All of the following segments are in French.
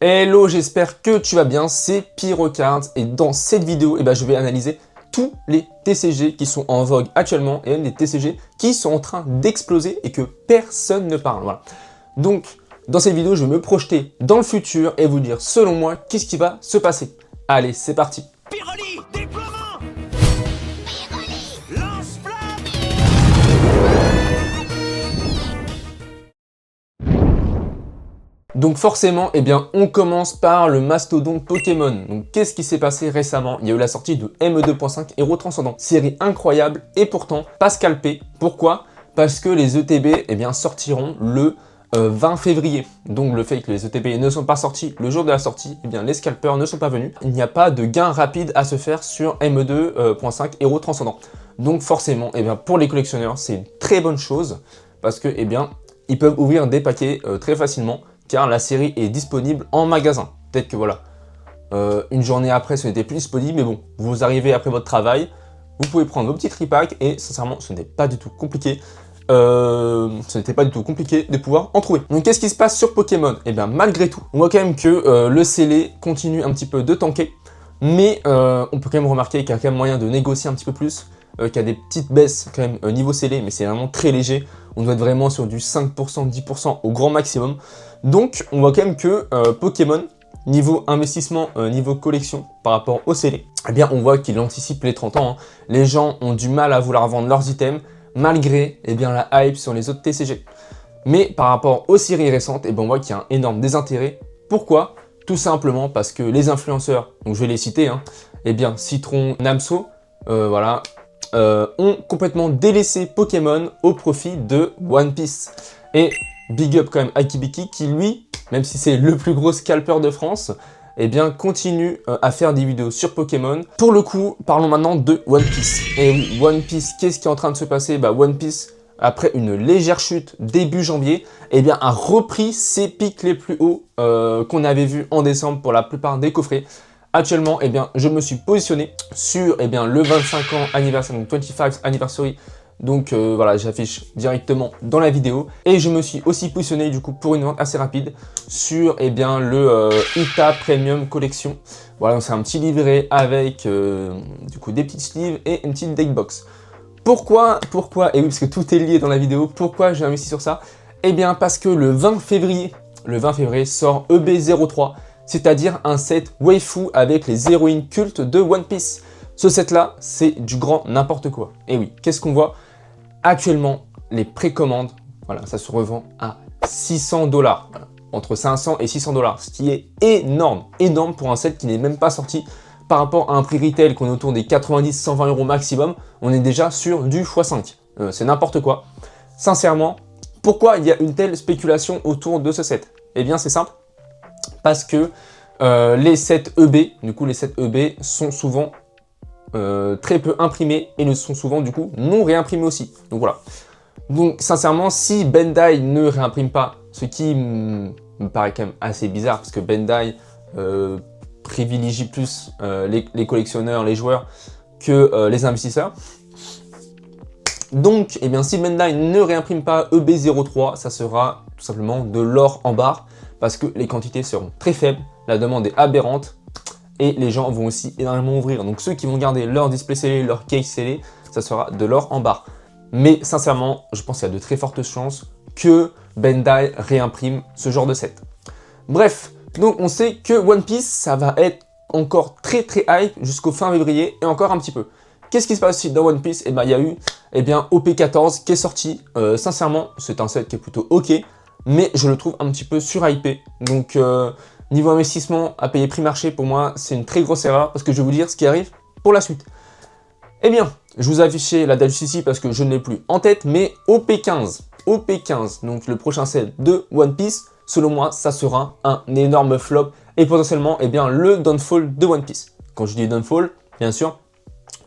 Hello, j'espère que tu vas bien, c'est Pyrocards et dans cette vidéo, je vais analyser tous les TCG qui sont en vogue actuellement et même les TCG qui sont en train d'exploser et que personne ne parle. Voilà. Donc, dans cette vidéo, je vais me projeter dans le futur et vous dire, selon moi, qu'est-ce qui va se passer. Allez, c'est parti. Pyroli, déploiement. Pyroli, lance-flamme. Donc forcément, on commence par le mastodonte Pokémon. Donc qu'est-ce qui s'est passé récemment? Il y a eu la sortie de ME2.5 Héros Transcendant. Série incroyable et pourtant pas scalpée. Pourquoi? Parce que les ETB sortiront le 20 février. Donc le fait que les ETB ne sont pas sortis le jour de la sortie, les scalpers ne sont pas venus. Il n'y a pas de gain rapide à se faire sur ME2.5 Héros Transcendant. Donc forcément, pour les collectionneurs, c'est une très bonne chose parce que ils peuvent ouvrir des paquets très facilement car la série est disponible en magasin. Peut-être que voilà, une journée après ce n'était plus disponible, mais bon, vous arrivez après votre travail, vous pouvez prendre vos petits tripacks et sincèrement, ce n'est pas du tout compliqué. De pouvoir en trouver. Donc qu'est-ce qui se passe sur Pokémon? Malgré tout, on voit quand même que le scellé continue un petit peu de tanker, mais on peut quand même remarquer qu'il y a quand même moyen de négocier un petit peu plus, qu'il y a des petites baisses quand même niveau scellé, mais c'est vraiment très léger. On doit être vraiment sur du 5%, 10% au grand maximum. Donc on voit quand même que Pokémon, niveau investissement, niveau collection par rapport au scellé, on voit qu'il anticipe les 30 ans. Hein. Les gens ont du mal à vouloir vendre leurs items, malgré la hype sur les autres TCG. Mais par rapport aux séries récentes, on voit qu'il y a un énorme désintérêt. Pourquoi? Tout simplement parce que les influenceurs, donc je vais les citer, Citron, Namso, ont complètement délaissé Pokémon au profit de One Piece. Et big up quand même à Kibiki qui lui, même si c'est le plus gros scalper de France, continue à faire des vidéos sur Pokémon. Pour le coup, parlons maintenant de One Piece. Et oui, One Piece, qu'est-ce qui est en train de se passer? One Piece, après une légère chute début janvier, a repris ses pics les plus hauts qu'on avait vus en décembre pour la plupart des coffrets. Actuellement, je me suis positionné sur le 25 ans anniversaire, donc 25th anniversary. Donc voilà, j'affiche directement dans la vidéo. Et je me suis aussi positionné du coup pour une vente assez rapide sur le Ita Premium Collection. Voilà, donc c'est un petit livret avec du coup des petites sleeves et une petite deckbox. Pourquoi? Et oui, parce que tout est lié dans la vidéo. Pourquoi j'ai investi sur ça? Parce que le 20 février sort EB03, c'est-à-dire un set waifu avec les héroïnes cultes de One Piece. Ce set-là, c'est du grand n'importe quoi. Et oui, qu'est-ce qu'on voit? Actuellement, les précommandes, voilà, ça se revend à 600 $. Voilà, entre 500 et 600 $, ce qui est énorme. Énorme pour un set qui n'est même pas sorti. Par rapport à un prix retail qu'on est autour des 90-120 € maximum, on est déjà sur du x5. C'est n'importe quoi. Sincèrement, pourquoi il y a une telle spéculation autour de ce set? C'est simple. Parce que les sets EB, sont souvent très peu imprimés et ne sont souvent du coup non réimprimés aussi. Donc voilà. Donc sincèrement, si Bandai ne réimprime pas, ce qui me paraît quand même assez bizarre parce que Bandai privilégie plus les collectionneurs, les joueurs que les investisseurs. Donc, si Bandai ne réimprime pas EB03, ça sera tout simplement de l'or en barre parce que les quantités seront très faibles, la demande est aberrante et les gens vont aussi énormément ouvrir. Donc ceux qui vont garder leur display scellé, leur case scellé, ça sera de l'or en barre. Mais sincèrement, je pense qu'il y a de très fortes chances que Bandai réimprime ce genre de set. Bref, donc on sait que One Piece, ça va être encore très hype jusqu'au fin février et encore un petit peu. Qu'est-ce qui se passe aussi dans One Piece? Il y a eu OP14 qui est sorti. Sincèrement, c'est un set qui est plutôt ok, mais je le trouve un petit peu surhypé. Donc niveau investissement à payer prix marché, pour moi, c'est une très grosse erreur parce que je vais vous dire ce qui arrive pour la suite. Je vous ai affiché la date ici parce que je ne l'ai plus en tête, mais OP15, donc le prochain set de One Piece, selon moi, ça sera un énorme flop et potentiellement le downfall de One Piece. Quand je dis downfall, bien sûr,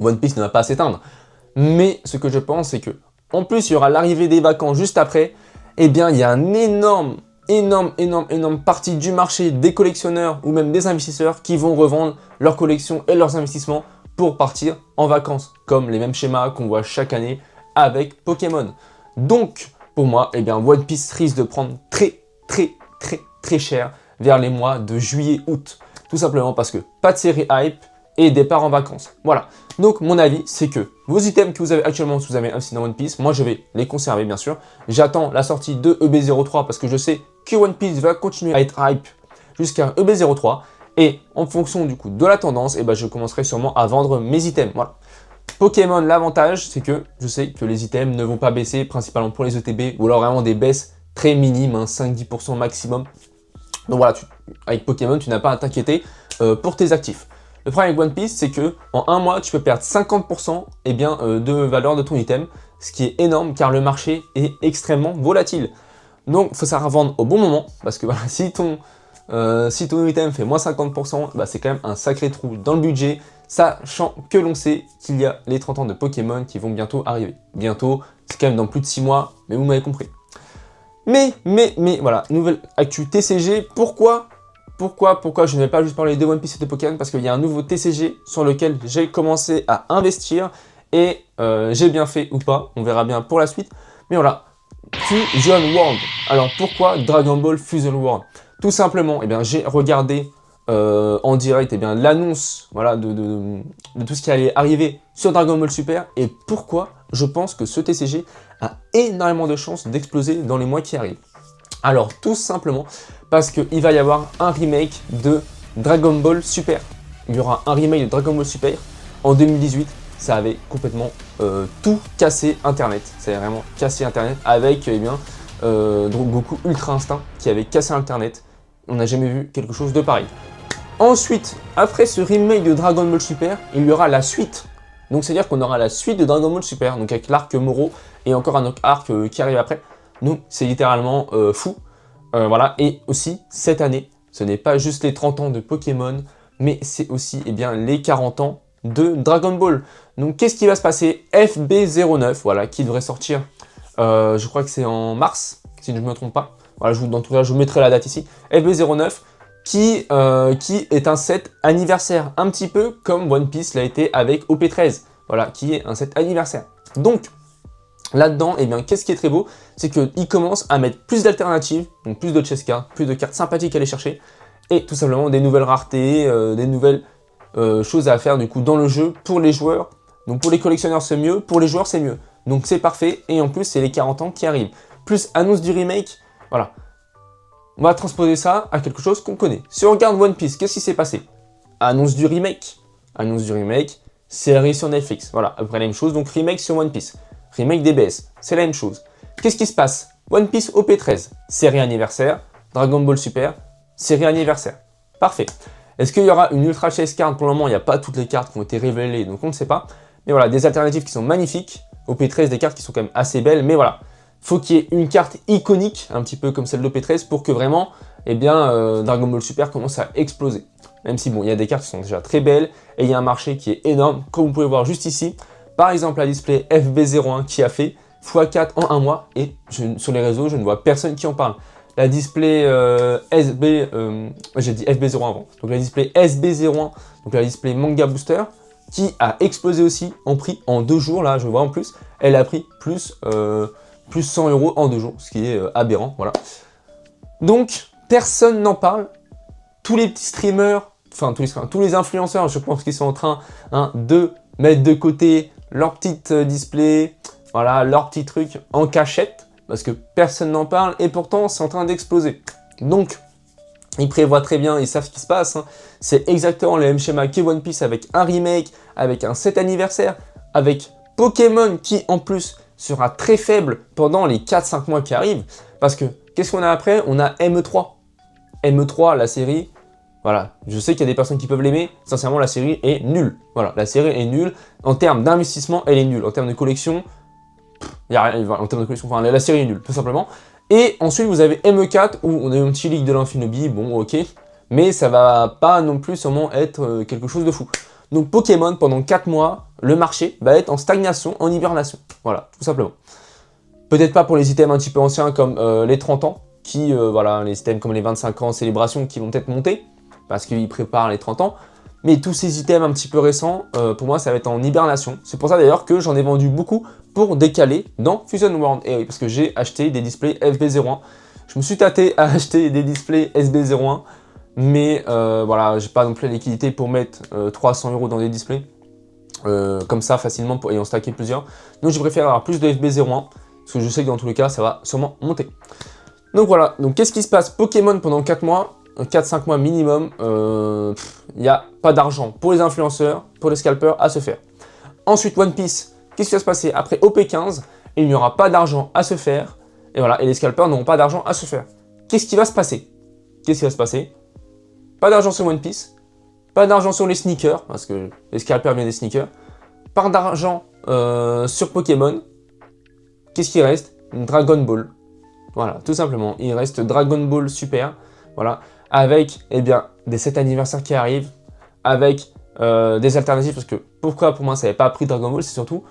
One Piece ne va pas s'éteindre. Mais ce que je pense, c'est que en plus, il y aura l'arrivée des vacances juste après. Il y a un énorme partie du marché des collectionneurs ou même des investisseurs qui vont revendre leurs collections et leurs investissements pour partir en vacances, comme les mêmes schémas qu'on voit chaque année avec Pokémon. Donc, pour moi, One Piece risque de prendre très cher vers les mois de juillet-août. Tout simplement parce que pas de série hype et départ en vacances. Voilà. Donc mon avis, c'est que vos items que vous avez actuellement, si vous avez investi dans One Piece, moi je vais les conserver bien sûr. J'attends la sortie de EB03 parce que je sais que One Piece va continuer à être hype jusqu'à EB03. Et en fonction du coup de la tendance, eh ben, je commencerai sûrement à vendre mes items. Voilà. Pokémon, l'avantage, c'est que je sais que les items ne vont pas baisser, principalement pour les ETB, ou alors vraiment des baisses très minimes, hein, 5-10% maximum. Donc voilà, avec Pokémon, tu n'as pas à t'inquiéter pour tes actifs. Le problème avec One Piece, c'est que en un mois, tu peux perdre 50% eh bien, de valeur de ton item, ce qui est énorme car le marché est extrêmement volatile. Donc, il faut savoir vendre au bon moment, parce que voilà, si ton item fait moins 50%, bah, c'est quand même un sacré trou dans le budget, sachant que l'on sait qu'il y a les 30 ans de Pokémon qui vont bientôt arriver. Bientôt, c'est quand même dans plus de 6 mois, mais vous m'avez compris. Mais voilà, nouvelle actu TCG, pourquoi je ne vais pas juste parler de One Piece et de Pokémon? Parce qu'il y a un nouveau TCG sur lequel j'ai commencé à investir et j'ai bien fait ou pas, on verra bien pour la suite. Mais voilà, Fusion World. Alors pourquoi Dragon Ball Fusion World? Tout simplement, eh bien, j'ai regardé en direct l'annonce voilà, de tout ce qui allait arriver sur Dragon Ball Super et pourquoi je pense que ce TCG a énormément de chances d'exploser dans les mois qui arrivent. Alors tout simplement parce qu'il va y avoir un remake de Dragon Ball Super. Il y aura un remake de Dragon Ball Super en 2018. Ça avait complètement tout cassé Internet. Ça avait vraiment cassé Internet avec Goku Ultra Instinct qui avait cassé Internet. On n'a jamais vu quelque chose de pareil. Ensuite, après ce remake de Dragon Ball Super, il y aura la suite. Donc c'est-à-dire qu'on aura la suite de Dragon Ball Super, donc avec l'arc Moro et encore un autre arc qui arrive après. Donc c'est littéralement fou. Voilà, et aussi cette année, ce n'est pas juste les 30 ans de Pokémon, mais c'est aussi les 40 ans de Dragon Ball. Donc qu'est-ce qui va se passer? FB09, voilà, qui devrait sortir, je crois que c'est en mars, si je ne me trompe pas. Voilà, dans tout cas, je vous mettrai la date ici. FB09, qui est un set anniversaire, un petit peu comme One Piece l'a été avec OP13, voilà, qui est un set anniversaire. Donc, là-dedans, qu'est-ce qui est très beau, c'est qu'il commence à mettre plus d'alternatives, donc plus de chess cards, plus de cartes sympathiques à aller chercher, et tout simplement des nouvelles raretés, des nouvelles choses à faire du coup dans le jeu pour les joueurs. Donc pour les collectionneurs c'est mieux, pour les joueurs c'est mieux. Donc c'est parfait, et en plus c'est les 40 ans qui arrivent. Plus annonce du remake, voilà. On va transposer ça à quelque chose qu'on connaît. Si on regarde One Piece, qu'est-ce qui s'est passé? Annonce du remake, série sur Netflix, voilà, après la même chose, donc remake sur One Piece. Remake DBS, c'est la même chose. Qu'est-ce qui se passe? One Piece OP13, série anniversaire. Dragon Ball Super, série anniversaire. Parfait. Est-ce qu'il y aura une Ultra Chase Card? Pour le moment, il n'y a pas toutes les cartes qui ont été révélées, donc on ne sait pas. Mais voilà, des alternatives qui sont magnifiques. OP13, des cartes qui sont quand même assez belles, mais voilà. Faut qu'il y ait une carte iconique, un petit peu comme celle d'OP13, pour que vraiment, Dragon Ball Super commence à exploser. Même si, bon, il y a des cartes qui sont déjà très belles, et il y a un marché qui est énorme, comme vous pouvez voir juste ici. Par exemple, la display FB01 qui a fait x4 en un mois, et sur les réseaux, je ne vois personne qui en parle. La display j'ai dit FB01 avant, donc la display SB01, donc la display Manga Booster, qui a explosé aussi en prix en 2 jours, là je vois en plus, elle a pris plus 100 € en 2 jours, ce qui est aberrant, voilà. Donc, personne n'en parle, tous les petits streamers, enfin tous les influenceurs, je pense qu'ils sont en train de mettre de côté leur petite display, voilà, leur petit truc en cachette, parce que personne n'en parle, et pourtant c'est en train d'exploser. Donc, ils prévoient très bien, ils savent ce qui se passe, hein. C'est exactement le même schéma que One Piece avec un remake, avec un set anniversaire, avec Pokémon qui en plus sera très faible pendant les 4-5 mois qui arrivent, parce que qu'est-ce qu'on a après? On a ME3. ME3, la série, voilà, je sais qu'il y a des personnes qui peuvent l'aimer, sincèrement la série est nulle. Voilà, la série est nulle, en termes d'investissement elle est nulle, en termes de collection, il n'y a rien, en termes de collection, enfin la série est nulle, tout simplement. Et ensuite vous avez ME4 où on a une petite ligue de l'Infinobi, bon ok, mais ça va pas non plus sûrement être quelque chose de fou. Donc Pokémon, pendant 4 mois, le marché va être en stagnation, en hibernation, voilà, tout simplement. Peut-être pas pour les items un petit peu anciens comme les 30 ans, qui, voilà, les items comme les 25 ans, célébration, qui vont peut-être monter, parce qu'ils préparent les 30 ans. Mais tous ces items un petit peu récents, pour moi, ça va être en hibernation. C'est pour ça d'ailleurs que j'en ai vendu beaucoup pour décaler dans Fusion World. Et oui, parce que j'ai acheté des displays FB01. Je me suis tâté à acheter des displays SB01 Mais voilà, j'ai pas non plus la liquidité pour mettre 300 € dans des displays. Comme ça facilement et en stacker plusieurs. Donc je préfère avoir plus de FB01 parce que je sais que dans tous les cas ça va sûrement monter. Donc voilà, donc qu'est-ce qui se passe? Pokémon pendant 4 mois, 4-5 mois minimum, il n'y a pas d'argent pour les influenceurs, pour les scalpers à se faire. Ensuite One Piece, qu'est-ce qui va se passer? Après OP15, il n'y aura pas d'argent à se faire, et voilà, et les scalpers n'auront pas d'argent à se faire. Qu'est-ce qui va se passer? Qu'est-ce qui va se passer? Pas d'argent sur One Piece, pas d'argent sur les sneakers, parce que les scalpers viennent des sneakers. Pas d'argent sur Pokémon. Qu'est-ce qui reste? Dragon Ball. Voilà, tout simplement. Il reste Dragon Ball Super. Voilà. Avec, eh bien, des 7 anniversaires qui arrivent. Avec des alternatives. Parce que, pourquoi pour moi ça n'avait pas pris Dragon Ball? C'est surtout,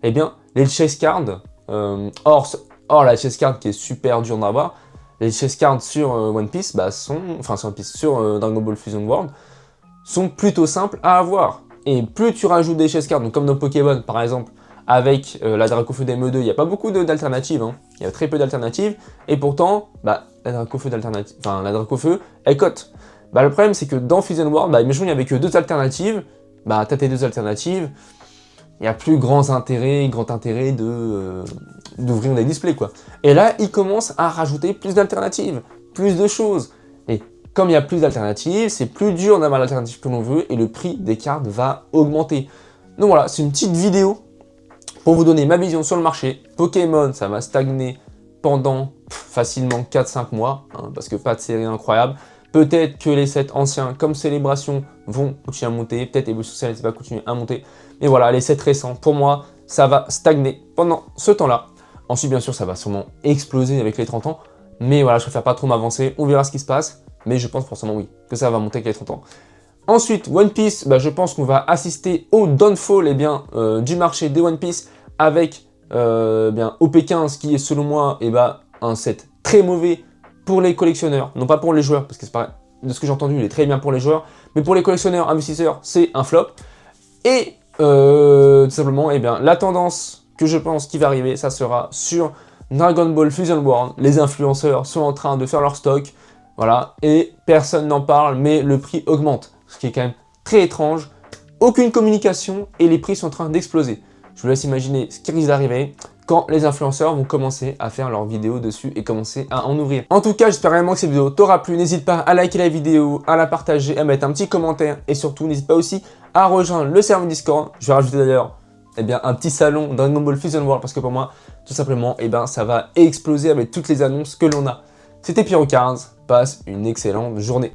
eh bien, les chase cards. Or, la chase card qui est super dure d'avoir. Les chase cards sur One Piece, bah, sur Dragon Ball Fusion World, sont plutôt simples à avoir. Et plus tu rajoutes des chase cards, donc comme dans Pokémon par exemple, avec la Dracofeu d'ME2, il n'y a pas beaucoup d'alternatives, hein. Il y a très peu d'alternatives, et pourtant, bah, la Dracofeu, elle cote. Bah, le problème c'est que dans Fusion World, bah, imaginons il n'y avait que 2 alternatives, bah t'as tes 2 alternatives, il n'y a plus grand intérêt d'ouvrir des displays quoi. Et là, ils commencent à rajouter plus d'alternatives, plus de choses. Et comme il y a plus d'alternatives, c'est plus dur d'avoir l'alternative que l'on veut et le prix des cartes va augmenter. Donc voilà, c'est une petite vidéo pour vous donner ma vision sur le marché. Pokémon, ça va stagner pendant facilement 4-5 mois, hein, parce que pas de série incroyable. Peut-être que les sets anciens, comme Célébration, vont continuer à monter. Peut-être Evolution Celeste va continuer à monter. Mais voilà, les sets récents, pour moi, ça va stagner pendant ce temps-là. Ensuite, bien sûr, ça va sûrement exploser avec les 30 ans. Mais voilà, je préfère pas trop m'avancer. On verra ce qui se passe. Mais je pense forcément, oui, que ça va monter avec les 30 ans. Ensuite, One Piece, bah, je pense qu'on va assister au downfall du marché des One Piece avec OP15 qui est selon moi un set très mauvais pour les collectionneurs, non pas pour les joueurs, parce que c'est pareil, de ce que j'ai entendu, il est très bien pour les joueurs, mais pour les collectionneurs, investisseurs, c'est un flop. Et tout simplement, la tendance que je pense qui va arriver, ça sera sur Dragon Ball Fusion World. Les influenceurs sont en train de faire leur stock, voilà, et personne n'en parle, mais le prix augmente, ce qui est quand même très étrange. Aucune communication et les prix sont en train d'exploser. Je vous laisse imaginer ce qui risque d'arriver quand les influenceurs vont commencer à faire leurs vidéos dessus et commencer à en ouvrir. En tout cas, j'espère vraiment que cette vidéo t'aura plu. N'hésite pas à liker la vidéo, à la partager, à mettre un petit commentaire et surtout, n'hésite pas aussi à rejoindre le serveur Discord. Je vais rajouter d'ailleurs un petit salon Dragon Ball Fusion World parce que pour moi, tout simplement, ça va exploser avec toutes les annonces que l'on a. C'était Pyrocards, passe une excellente journée.